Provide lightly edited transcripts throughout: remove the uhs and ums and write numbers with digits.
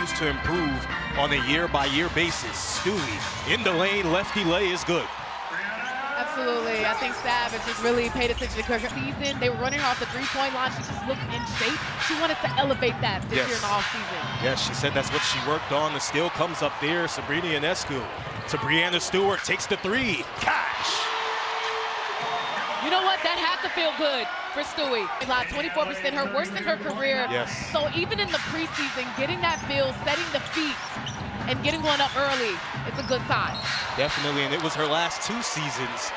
continues to improve on a year-by-year basis. Stewie in the lane, lefty lay is good. Absolutely. I think Savage just really paid attention to her season. They were running her off the three-point line. She just looked in shape. She wanted to elevate that this year in the offseason. Yes, she said that's what she worked on. The steal comes up there. Sabrina Ionescu to Breanna Stewart. Takes the three. Cash. You know what? That had to feel good for Stewie. 24%, her worst in her career. Yes. So even in the preseason, getting that feel, setting the feet, and getting one up early, it's a good sign. Definitely, and it was her last 2 seasons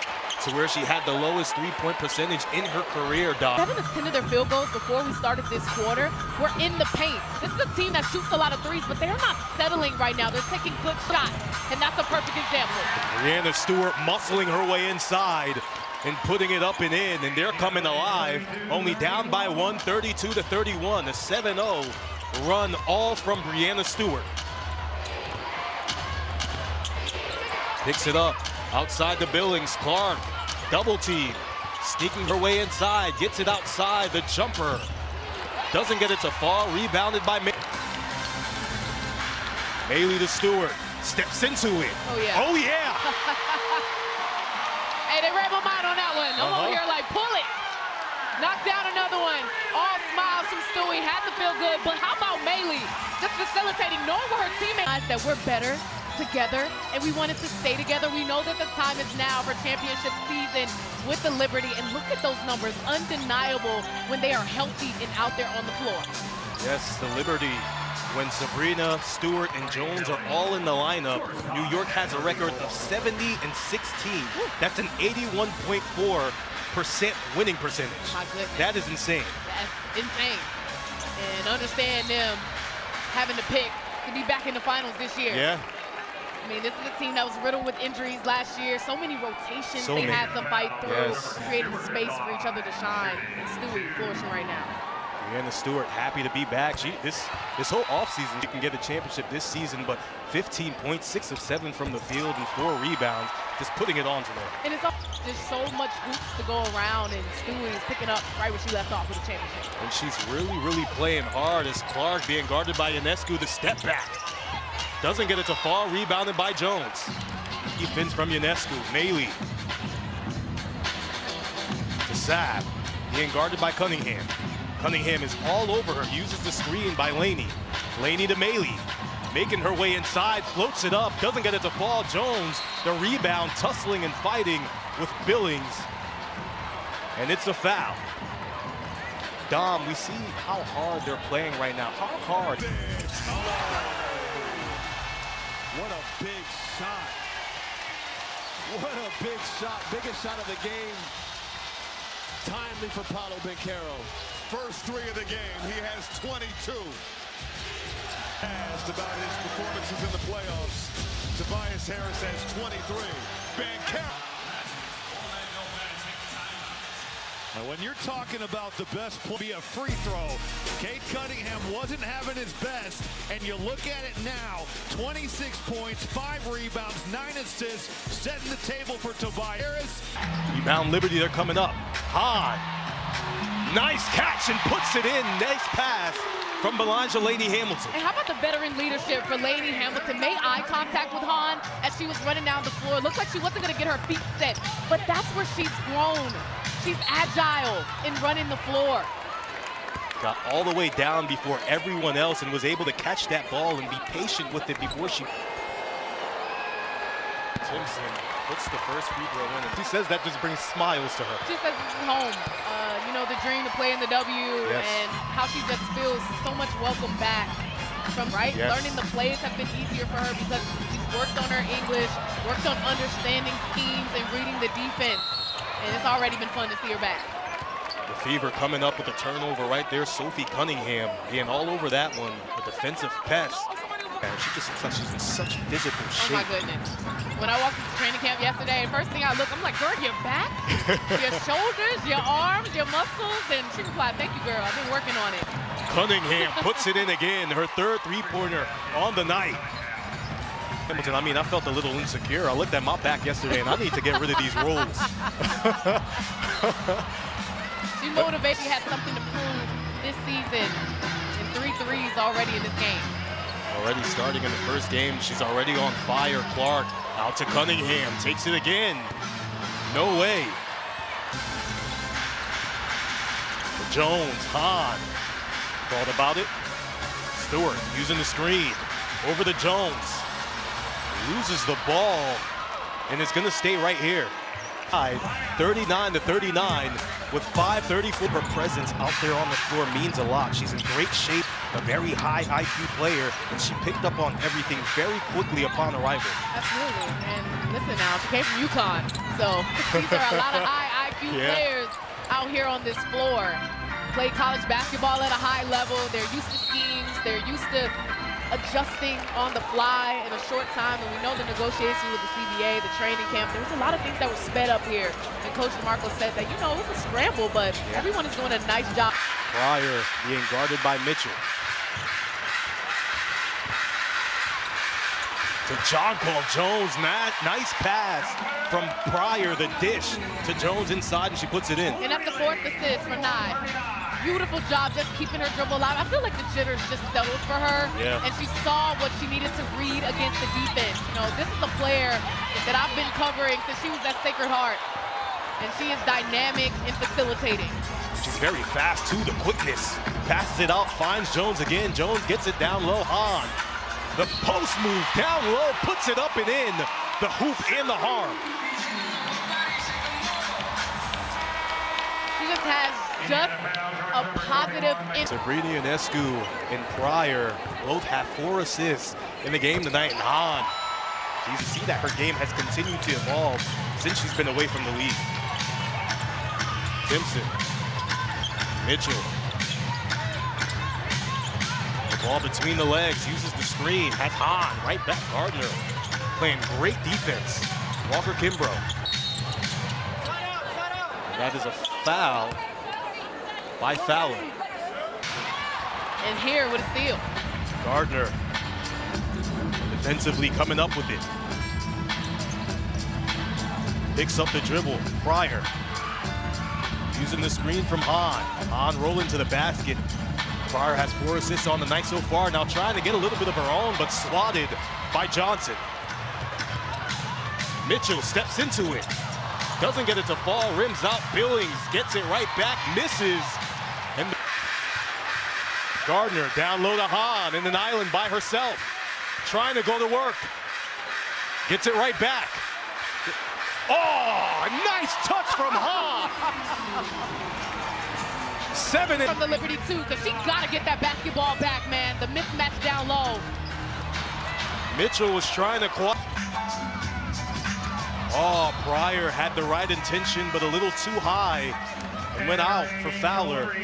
to where she had the lowest three-point percentage in her career, Doc. 7 of 10 of their field goals before we started this quarter were in the paint. This is a team that shoots a lot of threes, but they're not settling right now. They're taking good shots, and that's a perfect example. Breanna Stewart muscling her way inside and putting it up and in, and they're coming alive. Only down by 1, 32-31. A 7-0 run, all from Breanna Stewart. Picks it up outside the Billings. Clark, double team, sneaking her way inside, gets it outside. The jumper doesn't get it to fall. Rebounded by Maylee to Stewart. Steps into it. Oh, yeah. Oh, yeah. Hey, they read my mind on that one. I'm over here like, pull it. Knock down another one. All smiles from Stewie. Had to feel good. But how about Maylee? Just facilitating, knowing where her teammates that we're better together, and we wanted to stay together. We know that the time is now for championship season with the Liberty, and look at those numbers, undeniable when they are healthy and out there on the floor. Yes, the Liberty, when Sabrina, Stewart, and Jones are all in the lineup, New York has a record of 70-16. That's an 81.4% winning percentage. My goodness. That is insane. That's insane. And understand them having to pick to be back in the finals this year. Yeah. I mean, this is a team that was riddled with injuries last year. So many rotations they had to fight through, creating space for each other to shine. And Stewie flourishing right now. Breanna Stewart happy to be back. This whole offseason, she can get a championship this season, but 15 points, 6 of 7 from the field, and 4 rebounds, just putting it on to them. And it's just so much hoops to go around, and Stewie is picking up right where she left off with the championship. And she's really playing hard as Clark being guarded by Ionescu, the step back. Doesn't get it to fall, rebounded by Jones. Defense from Ionescu. Maylee to Saab, being guarded by Cunningham. Cunningham is all over her, uses the screen by Laney. Laney to Maylee, making her way inside, floats it up, doesn't get it to fall. Jones, the rebound, tussling and fighting with Billings, and it's a foul. Dom, we see how hard they're playing right now. How hard? What a big shot. What a big shot. Biggest shot of the game. Timely for Paolo Banchero. First 3 of the game. He has 22. Asked about his performances in the playoffs. Tobias Harris has 23. Banchero. And when you're talking about the best play, be a free throw. Cade Cunningham wasn't having his best, and you look at it now, 26 points, 5 rebounds, 9 assists, setting the table for Tobias Harris. Rebound Liberty, they're coming up. Hahn, nice catch and puts it in. Nice pass from Belanger Laney Hamilton. And how about the veteran leadership for Laney Hamilton? Made eye contact with Hahn as she was running down the floor. Looked like she wasn't going to get her feet set, but that's where she's grown. She's agile in running the floor. Got all the way down before everyone else and was able to catch that ball and be patient with it before she... Simpson puts the first free throw in, and she says that just brings smiles to her. She says this is home. You know, the dream to play in the W, and how she just feels so much welcome back from, learning the plays have been easier for her because she's worked on her English, worked on understanding schemes and reading the defense. And it's already been fun to see her back. The Fever coming up with a turnover right there. Sophie Cunningham being all over that one. A defensive pest. And she just looks like she's in such physical shape. Oh my goodness. When I walked into training camp yesterday, the first thing I looked, I'm like, girl, your back, your shoulders, your arms, your muscles. And she replied, thank you, girl. I've been working on it. Cunningham puts it in again. Her 3rd three-pointer on the night. Hamilton, I mean, I felt a little insecure. I looked at my back yesterday, and I need to get rid of these rolls. She motivated. She had something to prove this season, and 3 threes already in this game. All Already starting in the first game, she's already on fire. Clark out to Cunningham, takes it again. No way. Jones, Hahn, thought about it. Stewart using the screen, over to Jones. Loses the ball, and it's gonna stay right here. 39-39 with 5:34. Her presence out there on the floor means a lot. She's in great shape, a very high IQ player, and she picked up on everything very quickly upon arrival. Absolutely, and listen now, she came from UConn, so these are a lot of high IQ players out here on this floor. Played college basketball at a high level. They're used to schemes. They're used to adjusting on the fly in a short time, and we know the negotiations with the CBA, the training camp, there was a lot of things that were sped up here. And Coach DeMarco said that, you know, it was a scramble, but everyone is doing a nice job. Pryor being guarded by Mitchell. To John Paul Jones, nice pass from Pryor, the dish to Jones inside, and she puts it in. And that's the fourth assist for Nye. Beautiful job just keeping her dribble alive. I feel like the jitters just settled for her, and she saw what she needed to read against the defense. You know, this is a player that I've been covering since she was at Sacred Heart, and she is dynamic and facilitating. She's very fast too, the quickness. Passes it out, finds Jones again. Jones gets it down low. Hahn, the post move down low, puts it up and in. The hoop and the harm. She just has a positive impact. Sabrina Ionescu and Pryor both have 4 assists in the game tonight. And Hahn, you can see that her game has continued to evolve since she's been away from the league. Simpson, Mitchell. The ball between the legs, uses the screen, has Hahn right back. Gardner playing great defense. Walker Kimbrough. That is a foul by Fowler. And here with a steal. Gardner defensively coming up with it. Picks up the dribble. Pryor using the screen from Hahn. Hahn rolling to the basket. Pryor has 4 assists on the night so far. Now trying to get a little bit of her own, but swatted by Johnson. Mitchell steps into it. Doesn't get it to fall, rims out. Billings gets it right back, misses. And Gardner down low to Hahn in an island by herself. Trying to go to work. Gets it right back. Oh, a nice touch from Hahn. 7 from the Liberty too, because she got to get that basketball back, man. The mismatch down low. Mitchell was trying to Oh, Pryor had the right intention, but a little too high, and went out for Fowler.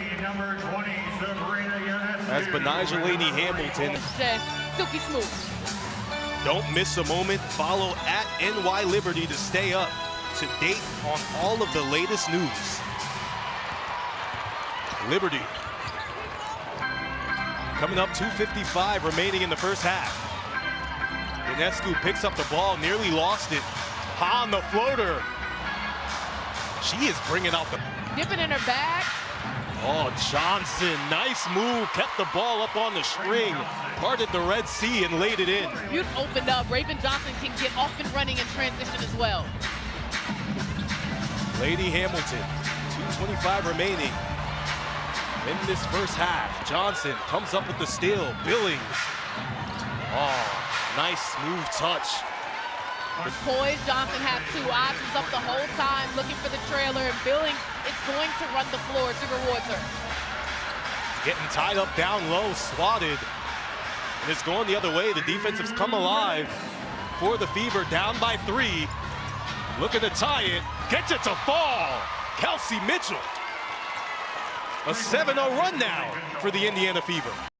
As Benijah Lady Hamilton. Just silky smooth. Don't miss a moment. Follow at NY Liberty to stay up to date on all of the latest news. Liberty coming up, 2:55 remaining in the first half. Ionescu picks up the ball, nearly lost it. Hahn, the floater. She is bringing out the... Dipping in her bag. Oh, Johnson, nice move. Kept the ball up on the string. Parted the Red Sea and laid it in. Butte opened up. Raven Johnson can get off and running in transition as well. Lady Hamilton, 2:25 remaining in this first half. Johnson comes up with the steal. Billings. Oh, nice smooth touch. Poise, Johnson has 2 options up the whole time, looking for the trailer, and Billings is going to run the floor. She rewards her. Getting tied up down low, swatted. And it's going the other way. The defense has come alive for the Fever, down by 3. Looking to tie it, gets it to fall. Kelsey Mitchell. A 7-0 run now for the Indiana Fever.